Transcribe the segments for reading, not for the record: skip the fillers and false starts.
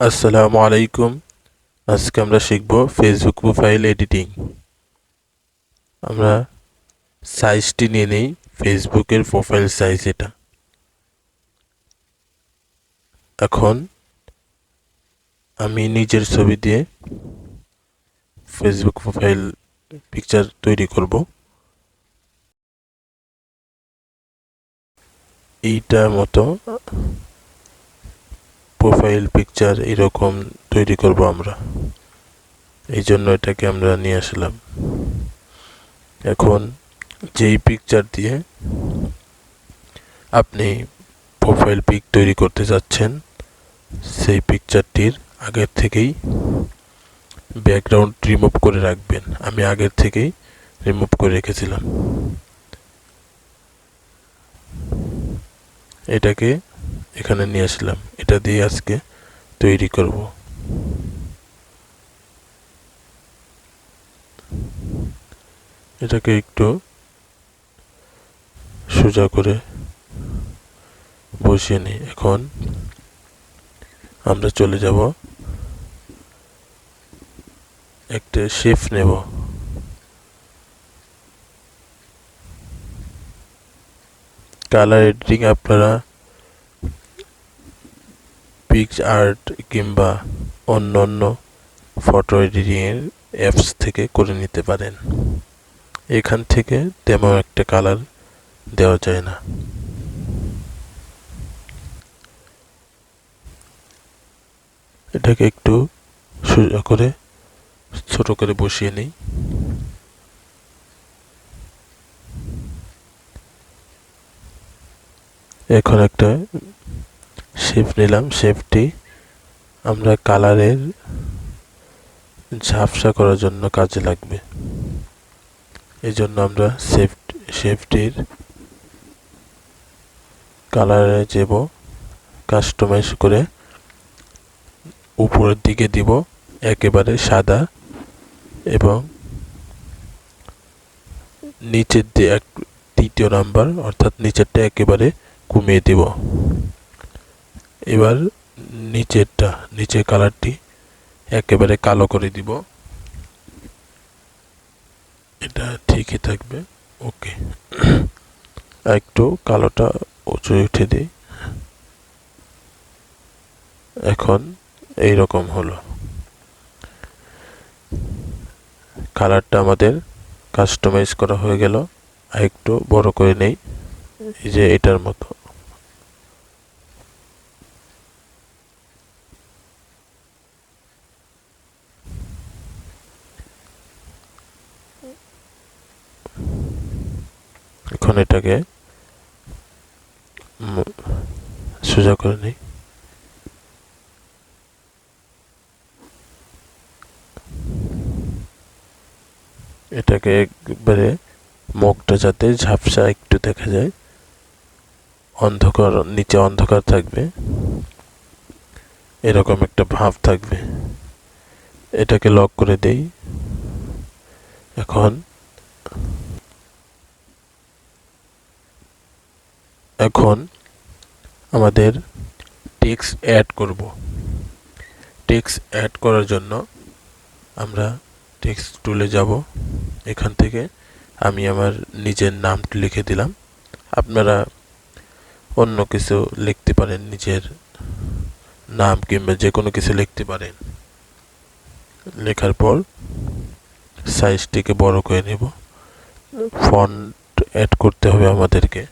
আসসালামু আলাইকুম। আজকে আমরা শিখব ফেসবুক প্রোফাইল এডিটিং। আমরা সাইজটি নিয়ে নেই ফেসবুকের প্রোফাইল সাইজ এটা। এখন আমি নিজের ছবি দিয়ে ফেসবুক প্রোফাইল পিকচার তৈরি করব। এইটার মতো প্রোফাইল পিকচার এরকম তৈরি করব আমরা। এই জন্য এটাকে আমরা নিয়ে আসলাম। এখন যেই পিকচার দিয়ে আপনি প্রোফাইল পিক তৈরি করতে যাচ্ছেন সেই পিকচারটির আগের থেকেই ব্যাকগ্রাউন্ড রিমুভ করে রাখবেন। আমি আগের থেকেই রিমুভ করে রেখেছিলাম। এটাকে এখানে নিয়ে আসলাম। এটা দিয়ে আজকে তৈরি করব। এটাকে একটু সোজা করে বসিয়ে নিই। এখন আমরা চলে যাব, একটা শেপ নেব। কালার এডিটিং আপনারা পিক্স আর্ট কিংবা অন্য ফটো এডিটিংয়ের অ্যাপস থেকে করে নিতে পারেন। এখান থেকে তেমন একটা কালার দেওয়া যায় না। এটাকে একটু সোজা করে ছোট করে বসিয়ে নিই। এখন একটা শেপ নিলাম। শেপটি আমরা কালারের ঝাপসা করার জন্য কাজে লাগবে। এই জন্য আমরা শেপটির কালারে যাব, কাস্টমাইজ করে উপরের দিকে দিব একেবারে সাদা, এবং নিচের দিয়ে তৃতীয় নাম্বার অর্থাৎ নিচেরটা একেবারে কমিয়ে দিব। এবার নিচের কালারটি একেবারে কালো করে দিব। এটা ঠিকই থাকবে। ওকে, একটু কালোটা উঁচু উঠে দিই। এখন এই রকম হলো। কালারটা আমাদের কাস্টমাইজ করা হয়ে গেল। আর একটু বড় করে নেই, এই যে এটার মতো। এখন এটাকে সোজা করে নিই। এটাকে একবারে মুখটা যাতে ঝাপসা একটু দেখা যায়, অন্ধকার, নিচে অন্ধকার থাকবে, এরকম একটা ভাব থাকবে। এটাকে লক করে দেই। এখন এখন আমাদের টেক্সট অ্যাড করব। টেক্সট অ্যাড করার জন্য আমরা টেক্সট টুলে যাব। এখান থেকে আমি আমার নিজের নামটি লিখে দিলাম। আপনারা অন্য কিছু লিখতে পারেন, নিজের নাম কিংবা যে কোনো কিছু লিখতে পারেন। লেখার পর সাইজটিকে বড় করে নেব। ফন্ট অ্যাড করতে হবে আমাদেরকে।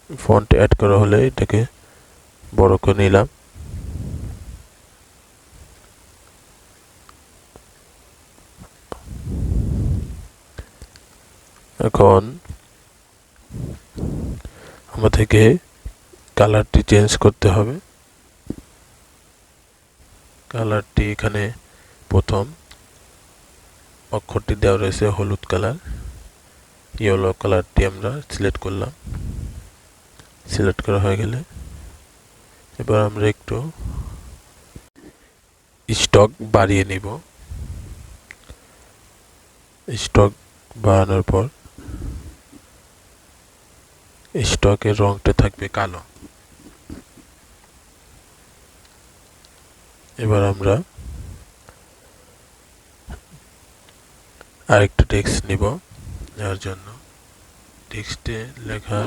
ফন্ট অ্যাড করা হলে এটাকে বড় করে নিলাম। এখন আমাদেরকে কালারটি চেঞ্জ করতে হবে। কালারটি এখানে প্রথম অক্ষরটি দেওয়া রয়েছে হলুদ কালার, ইয়েলো কালারটি আমরা সিলেক্ট করলাম। সিলেক্ট করা হয়ে গেলে এবার আমরা একটু স্টক বাড়িয়ে নিব। স্টক বানানোর পর স্টকের রংটা থাকবে কালো। এবার আমরা আরেকটা টেক্সট নিব। নেওয়ার জন্য টেক্সটে লেখা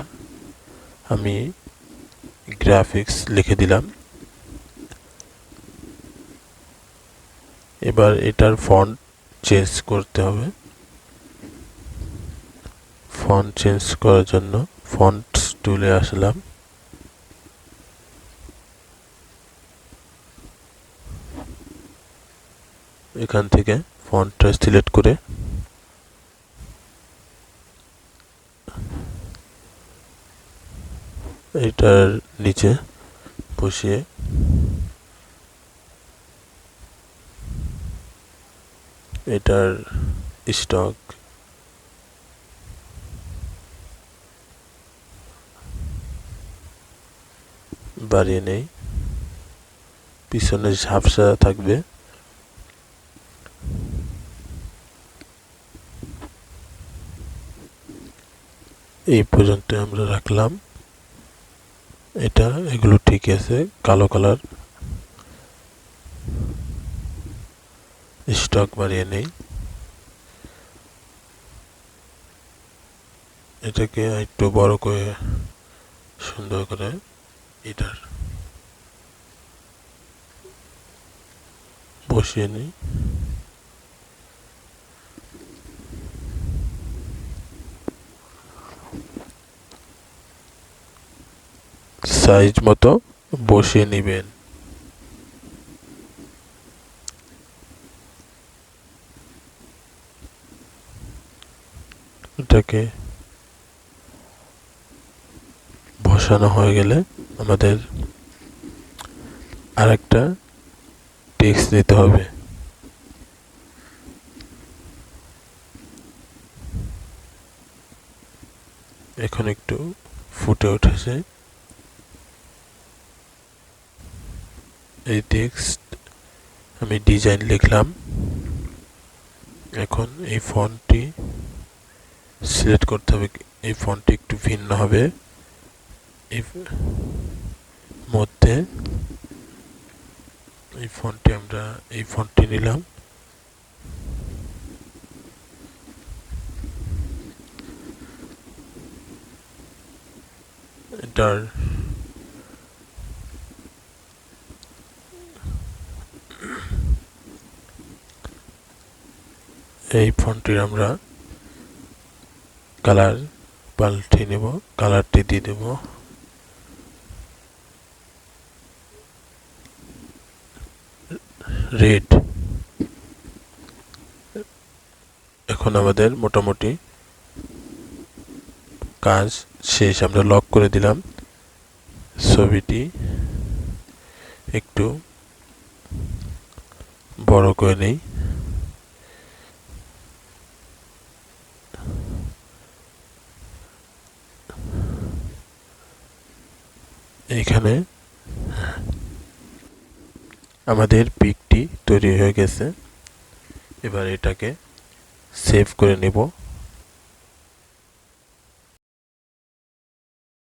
আমি গ্রাফিক্স লিখে দিলাম। এবার এটার ফন্ট চেঞ্জ করতে হবে। ফন্ট চেঞ্জ করার জন্য ফন্টস টুলে আসলাম। এখান থেকে ফন্টটা সিলেক্ট করে এটার নিচে বসিয়ে এটার স্টক বাড়িয়ে নেই। পিছনে ঝাপসা থাকবে। এই পর্যন্ত আমরা রাখলাম। এগুলো ঠিক আছে। কালো কালার স্টক বাড়িয়ে নেই। এটাকে একটু বড় করে সুন্দর করে এটার বসিয়ে নিই। সাইজ মতো বসিয়ে নিবেন। এটাকে বসানো হয়ে গেলে আমাদের আরেকটা টেক্সট দিতে হবে। এখন একটু ফুটে উঠেছে। এই টেক্সট আমি ডিজাইন লিখলাম। এখন এই ফন্টটি সিলেক্ট করতে হবে। এই ফন্টটি একটু ভিন্ন হবে। এই মধ্যে এই ফন্টটি নিলাম। এটার এই ফন্টটির আমরা কালার পাল্টে নেব। কালারটি দিয়ে দেব রেড। এখন আমাদের মোটামুটি কাজ শেষ। আমরা লক করে দিলাম। ছবিটি একটু বড় করে নেই। এখানে আমাদের পিকটি তৈরি হয়ে গেছে। এবার এটাকে সেভ করে নেব।